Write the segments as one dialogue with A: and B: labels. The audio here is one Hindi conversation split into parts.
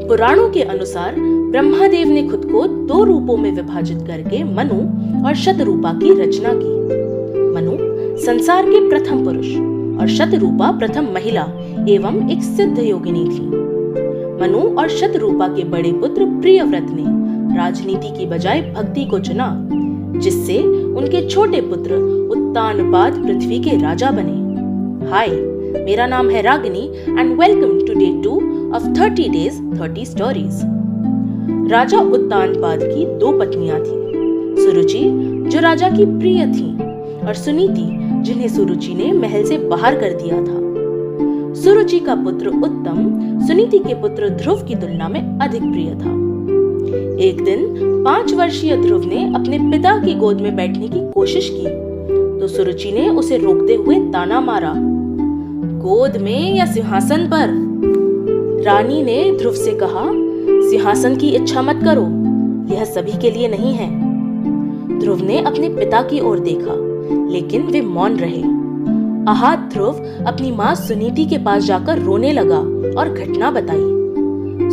A: पुराणों के अनुसार ब्रह्मादेव ने खुद को 2 रूपों में विभाजित करके मनु और शतरूपा की रचना की। मनु संसार के प्रथम पुरुष और शतरूपा प्रथम महिला एवं एक सिद्ध योगिनी थी। मनु और शतरूपा के बड़े पुत्र प्रियव्रत ने राजनीति की बजाय भक्ति को चुना, जिससे उनके छोटे पुत्र उत्तानपाद पृथ्वी के राजा बने। हाय, मेरा नाम है Ragini and welcome to day 2 of 30 days 30 stories. राजा उत्तानपाद की 2 पत्नियां थीं, सुरुचि जो राजा की प्रिय थी और सुनीति जिन्हें सुरुचि ने महल से बाहर कर दिया था। सुरुचि का पुत्र उत्तम सुनीति के पुत्र ध्रुव की तुलना में अधिक प्रिय था। एक दिन 5 वर्षीय ध्रुव ने अपने पिता की गोद में बैठने की कोशिश की तो सुरुचि ने उसे रोकते हुए ताना मारा, गोद में या सिंहासन पर। रानी ने ध्रुव से कहा, सिंहासन की इच्छा मत करो, यह सभी के लिए नहीं है। ध्रुव ने अपने पिता की ओर देखा, लेकिन वे मौन रहे। आहत ध्रुव अपनी माँ सुनीति के पास जाकर रोने लगा और घटना बताई।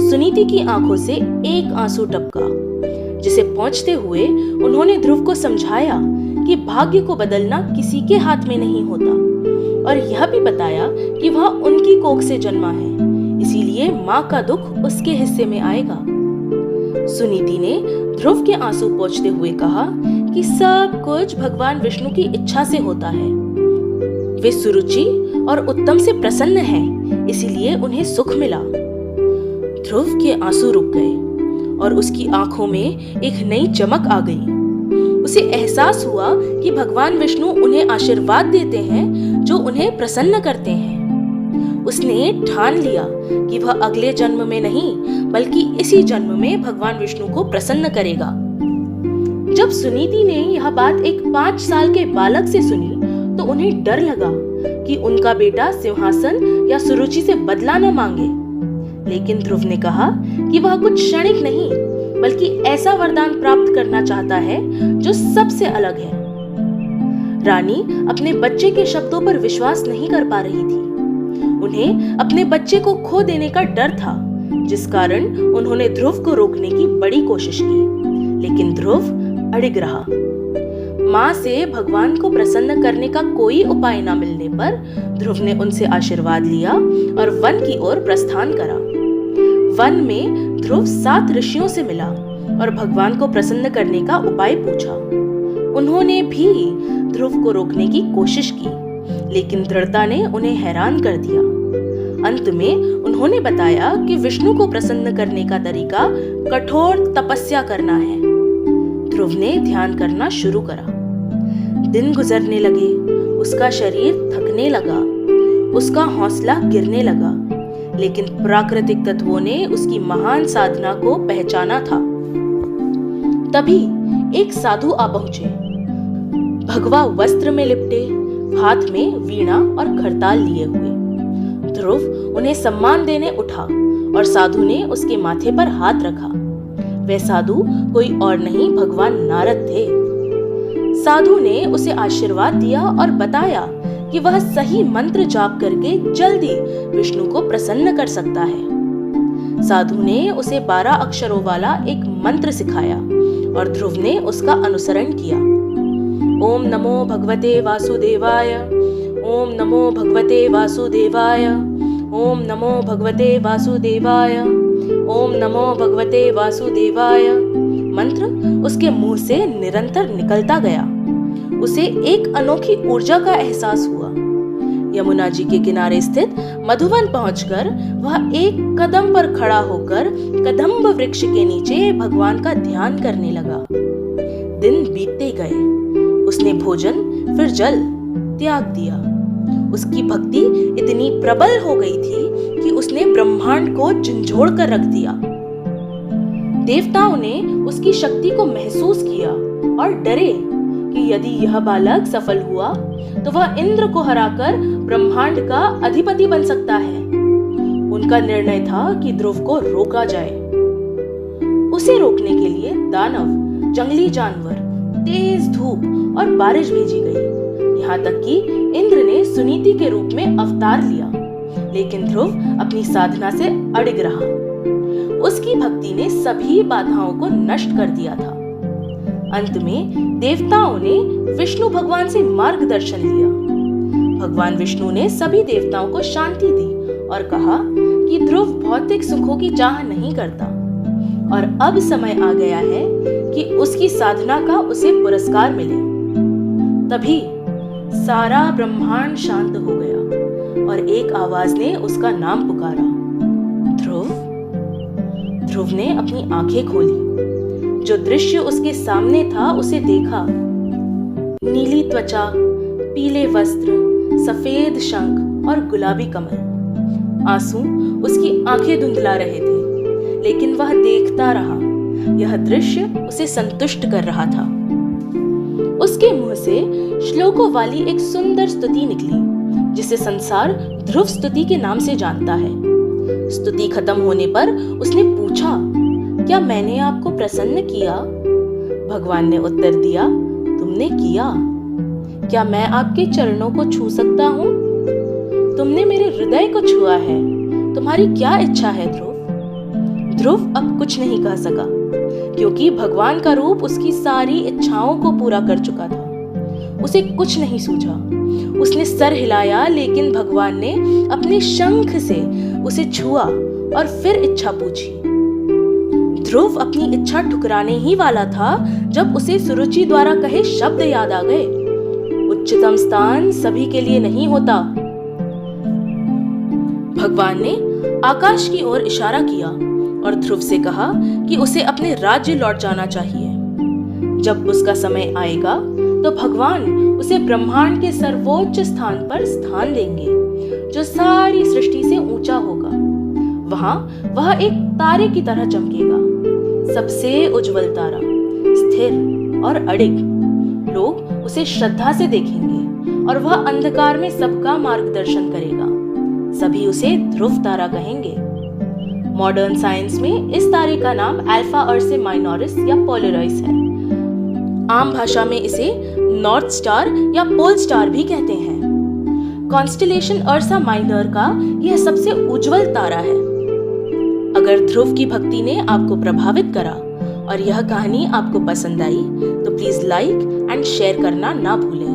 A: सुनीति की आंखों से एक आंसू टपका, जिसे पोंछते हुए उन्होंने ध्रुव को समझाया कि भाग्य को बदलना किसी के हाथ में नहीं होता, और यह भी बताया कि वह उनकी कोख से जन्मा है, इसीलिए माँ का दुख उसके हिस्से में आएगा। सुनीति ने ध्रुव के आंसू पोंछते हुए कहा कि सब कुछ भगवान विष्णु की इच्छा से होता है। वे सुरुचि और उत्तम से प्रसन्न हैं, इसीलिए उन्हें सुख मिला। ध्रुव के आंसू रुक गए और उसकी आंखों में एक नई चमक आ गई। उसे एहसास हुआ कि भगवान विष्णु उन्हें आशीर्वाद देते हैं जो उन्हें प्रसन्न करते हैं। उसने ठान लिया कि वह अगले जन्म में नहीं बल्कि इसी जन्म में भगवान विष्णु को प्रसन्न करेगा। जब सुनीति ने यह बात एक 5 साल के बालक से सुनी तो उन्हें डर लगा कि उनका बेटा सिंहासन या सुरुचि से बदला न मांगे। लेकिन ध्रुव ने कहा कि वह कुछ क्षणिक नहीं बल्कि ऐसा वरदान प्राप्त करना चाहता है जो सबसे अलग है। रानी अपने बच्चे के शब्दों पर विश्वास नहीं कर पा रही थी। उन्हें अपने बच्चे को खो देने का डर था, जिस कारण उन्होंने ध्रुव को रोकने की बड़ी कोशिश की, लेकिन ध्रुव अड़िग रहा। माँ से भगवान को प्रसन्न करने का कोई उपाय न मिलने पर ध्रुव ने उनसे आशीर्वाद लिया और वन की ओर प्रस्थान करा। वन में ध्रुव 7 ऋषियों से मिला और भगवान को प्रसन्न करने का उपाय पूछा। उन्होंने भी ध्रुव को रोकने की कोशिश की, लेकिन दृढ़ता ने उन्हें हैरान कर दिया। अंत में उन्होंने बताया कि विष्णु को प्रसन्न करने का तरीका कठोर तपस्या करना है। ध्रुव ने ध्यान करना शुरू करा। दिन गुजरने लगे, उसका शरीर थकने लगा, उसका हौसला गिरने लगा, लेकिन प्राकृतिक तत्वों ने उसकी महान साधना को पहचाना था। तभी एक साधु आ पहुंचे, भगवा वस्त्र में लिपटे, हाथ में वीणा और खरताल लिए हुए। ध्रुव उन्हें सम्मान देने उठा और साधु ने उसके माथे पर हाथ रखा। वह साधु कोई और नहीं भगवान नारद थे। साधु ने उसे आशीर्वाद दिया और बताया कि वह सही मंत्र जाप करके जल्दी विष्णु को प्रसन्न कर सकता है। साधु ने उसे 12 अक्षरों वाला एक मंत्र सिखाया और ध्रुव ने उसका अनुसरण किया। ओम नमो भगवते वासुदेवाय, ओम नमो भगवते वासुदेवाय, ओम नमो भगवते वासुदेवाय, ओम नमो भगवते वासुदेवाय। मंत्र उसके मुंह से निरंतर निकलता गया। उसे एक अनोखी ऊर्जा का एहसास हुआ। यमुना जी के किनारे स्थित मधुवन पहुंचकर वह एक कदम पर खड़ा होकर कदम्ब वृक्ष के नीचे भगवान का ध्यान करने लगा। दिन बीतते गए। उसने भोजन फिर जल त्याग दिया। उसकी भक्ति इतनी प्रबल हो गई थी कि उसने ब्रह्मांड को झंझोड़ कर रख दिया। देवताओं ने उसकी शक्ति को महसूस किया और डरे कि यदि यह बालक सफल हुआ तो वह इंद्र को हराकर ब्रह्मांड का अधिपति बन सकता है। उनका निर्णय था कि ध्रुव को रोका जाए। उसे रोकने के लिए दानव, जंगली जानवर, तेज धूप और बारिश भेजी गई। यहाँ तक कि इंद्र ने सुनीति के रूप में अवतार लिया, लेकिन ध्रुव अपनी साधना से अड़िग रहा। उसकी भक्ति ने सभी बाधाओं को नष्ट कर दिया था। अंत में देवताओं ने विष्णु भगवान से मार्गदर्शन लिया। भगवान विष्णु ने सभी देवताओं को शांति दी और कहा कि ध्रुव भौतिक सुखों की चाह नहीं करता और अब समय आ गया है कि उसकी साधना का उसे पुरस्कार मिले। तभी सारा ब्रह्मांड शांत हो गया और एक आवाज ने उसका नाम पुकारा, ध्रुव। ध्रुव ने अपनी आंखें खोली। जो दृश्य उसके सामने था उसे देखा। नीली त्वचा, पीले वस्त्र, सफेद शंख और गुलाबी कमल। आंसू उसकी आंखें धुंधला रहे थे, लेकिन वह देखता रहा। यह दृश्य उसे संतुष्ट कर रहा था। उसके मुंह से श्लोकों वाली एक सुंदर स्तुति निकली, जिसे संसार ध्रुव स्तुति के नाम से जानता है। स्तुति खत्म होने पर उसने पूछा, क्या मैंने आपको प्रसन्न किया? भगवान ने उत्तर दिया, तुमने किया। क्या मैं आपके चरणों को छू सकता हूँ? तुमने मेरे हृदय को छुआ है। तुम्हारी क्या इच्छा है ध्रुव? ध्रुव अब कुछ नहीं कह सका, क्योंकि भगवान का रूप उसकी सारी इच्छाओं को पूरा कर चुका था। उसे कुछ नहीं सूझा। उसने सर हिलाया, लेकिन भगवान ने अपने शंख से उसे छुआ और फिर इच्छा पूछी। ध्रुव अपनी इच्छा ठुकराने ही वाला था जब उसे सुरुचि द्वारा कहे शब्द याद आ गए, उच्चतम स्थान सभी के लिए नहीं होता। भगवान ने आकाश की ओर इशारा किया और ध्रुव से कहा कि उसे अपने राज्य लौट जाना चाहिए। जब उसका समय आएगा तो भगवान उसे ब्रह्मांड के सर्वोच्च स्थान पर स्थान देंगे, जो सारी सृष्टि से ऊंचा होगा। वहां वह एक तारे की तरह चमकेगा, सबसे उज्जवल तारा, स्थिर और अडिग। लोग उसे श्रद्धा से देखेंगे और वह अंधकार में सबका मार्गदर्शन करेगा। सभी उसे ध्रुव तारा कहेंगे। मॉडर्न साइंस में इस तारे का नाम अल्फा अर्से माइनोरिस या पोलराइस है। आम भाषा में इसे नॉर्थ स्टार या पोल स्टार भी कहते हैं। कॉन्स्टेलेशन अर्सा माइनर का यह सबसे उज्जवल तारा है। अगर ध्रुव की भक्ति ने आपको प्रभावित करा और यह कहानी आपको पसंद आई तो प्लीज लाइक एंड शेयर करना ना भूलें।